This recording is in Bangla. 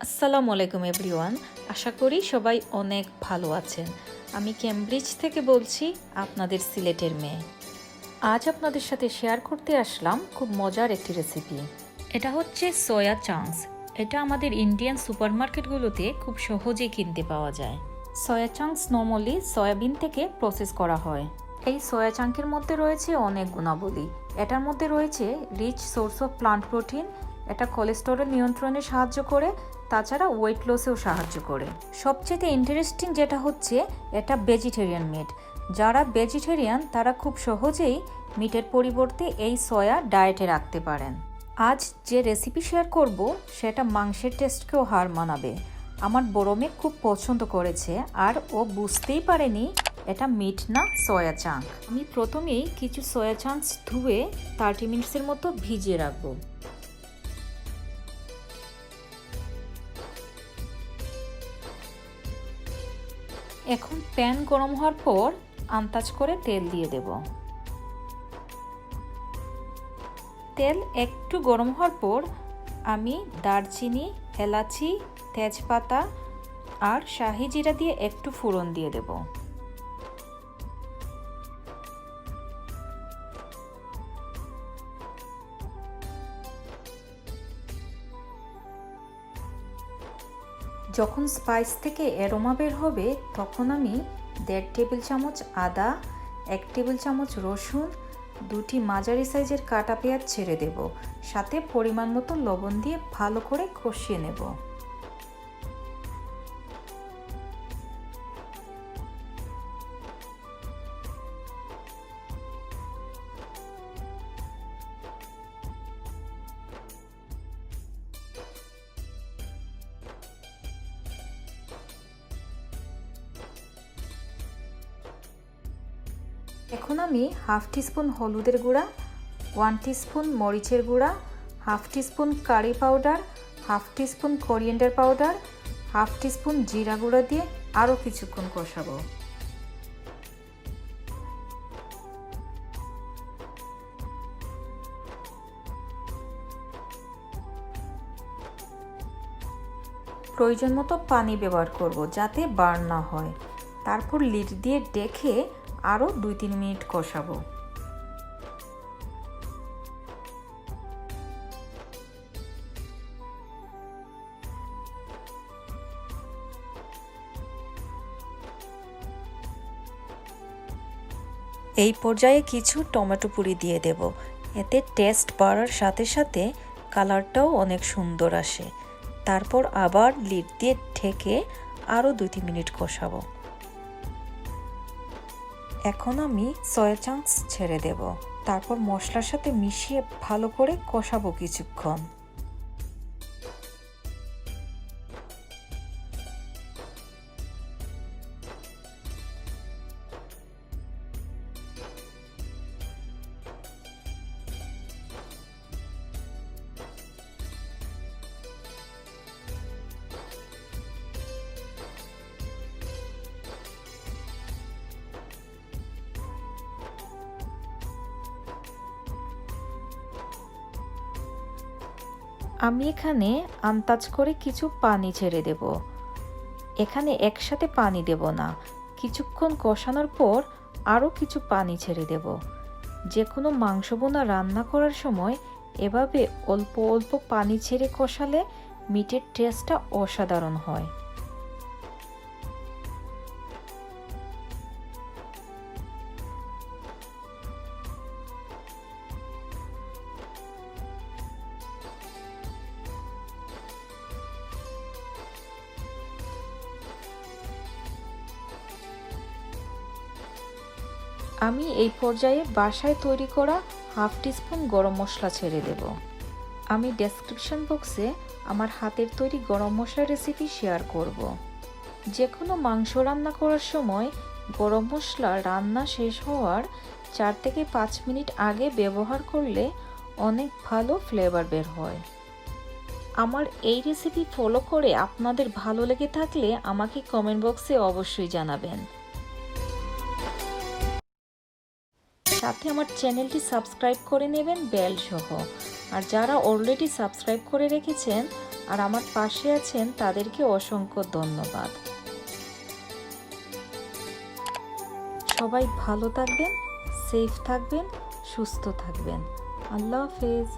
আসসালামু আলাইকুম এভরিওয়ান, আশা করি সবাই অনেক ভালো আছেন। আমি কেমব্রিজ থেকে বলছি, আপনাদের সিলেটের মেয়ে। আজ আপনাদের সাথে শেয়ার করতে আসলাম খুব মজার একটি রেসিপি। এটা হচ্ছে সয়া চাংস। এটা আমাদের ইন্ডিয়ান সুপারমার্কেটগুলোতে খুব সহজেই কিনতে পাওয়া যায়। সয়া চাংস নর্মালি সয়াবিন থেকে প্রসেস করা হয়। এই সয়া চাঙ্কের মধ্যে রয়েছে অনেক গুণাবলী। এটার মধ্যে রয়েছে rich source of plant protein. এটা কোলেস্টেরল নিয়ন্ত্রণে সাহায্য করে, তাছাড়া ওয়েট লসেও সাহায্য করে। সবচেয়ে ইন্টারেস্টিং যেটা হচ্ছে, এটা ভেজিটেরিয়ান মিট। যারা ভেজিটেরিয়ান তারা খুব সহজেই মিটের পরিবর্তে এই সয়া ডায়েটে রাখতে পারেন। আজ যে রেসিপি শেয়ার করব সেটা মাংসের টেস্টকেও হার মানাবে। আমার বড় মেয়ে খুব পছন্দ করেছে, আর ও বুঝতেই পারেনি এটা মিট না সয়া চাঙ্ক। আমি প্রথমেই কিছু সয়া চাঙ্কস ধুয়ে 30 মিনিটসের মতো ভিজিয়ে রাখবো। এখন প্যান গরম হওয়ার পর আন্দাজ করে তেল দিয়ে দেব। তেল একটু গরম হওয়ার পর আমি দারচিনি, এলাচি, তেজপাতা আর শাহি জিরা দিয়ে একটু ফোড়ন দিয়ে দেব। যখন স্পাইস থেকে অ্যারোমা বের হবে তখন আমি 1.5 টেবিল চামচ আদা, 1 টেবিল চামচ রসুন, 2টি মাঝারি সাইজের কাটা পেঁয়াজ ছেড়ে দেব। সাথে পরিমাণ মতো লবণ দিয়ে ভালো করে কষিয়ে নেব। এখন আমি হাফ টিস্পুন হলুদের গুঁড়া, 1 টিস্পুন মরিচের গুঁড়া, half teaspoon curry powder, half teaspoon coriander powder, half teaspoon জিরা গুঁড়া দিয়ে আরও কিছুক্ষণ কষাবো। প্রয়োজন মতো পানি ব্যবহার করব যাতে বার্ন না হয়। তারপর লিড দিয়ে ঢেকে আরও 2-3 মিনিট কষাবো। এই পর্যায়ে কিছু টমেটো পুরি দিয়ে দেব। এতে টেস্ট বাড়ার সাথে সাথে কালারটাও অনেক সুন্দর আসে। তারপর আবার লিড দিয়ে ঢেকে আরও 2-3 মিনিট কষাবো। এখন আমি সয়া চাঙ্কস ছেড়ে দেব। তারপর মশলার সাথে মিশিয়ে ভালো করে কষাবো কিছুক্ষণ। আমি এখানে আন্দাজ করে কিছু পানি ছেড়ে দেব। এখানে একসাথে পানি দেব না, কিছুক্ষণ কষানোর পর আরও কিছু পানি ছেড়ে দেব। যে কোনো মাংস বোনা রান্না করার সময় এভাবে অল্প অল্প পানি ছেড়ে কষালে মিটের টেস্টটা অসাধারণ হয়। আমি এই পর্যায়ে বাসায় তৈরি করা হাফ টিস্পুন গরম মশলা ছেড়ে দেব। আমি ডেসক্রিপশন বক্সে আমার হাতের তৈরি গরম মশলা রেসিপি শেয়ার করব। যে কোনো মাংস রান্না করার সময় গরম মশলা রান্না শেষ হওয়ার 4 থেকে 5 মিনিট আগে ব্যবহার করলে অনেক ভালো ফ্লেভার বের হয়। আমার এই রেসিপি ফলো করে আপনাদের ভালো লেগে থাকলে আমাকে কমেন্ট বক্সে অবশ্যই জানাবেন। সাথে আমার চ্যানেলটি সাবস্ক্রাইব করে নেবেন বেল সহ। আর যারা অলরেডি সাবস্ক্রাইব করে রেখেছেন আর আমার পাশে আছেন তাদেরকে অসংখ্য ধন্যবাদ। সবাই ভালো থাকবেন, সেফ থাকবেন, সুস্থ থাকবেন। আল্লাহ হাফেজ।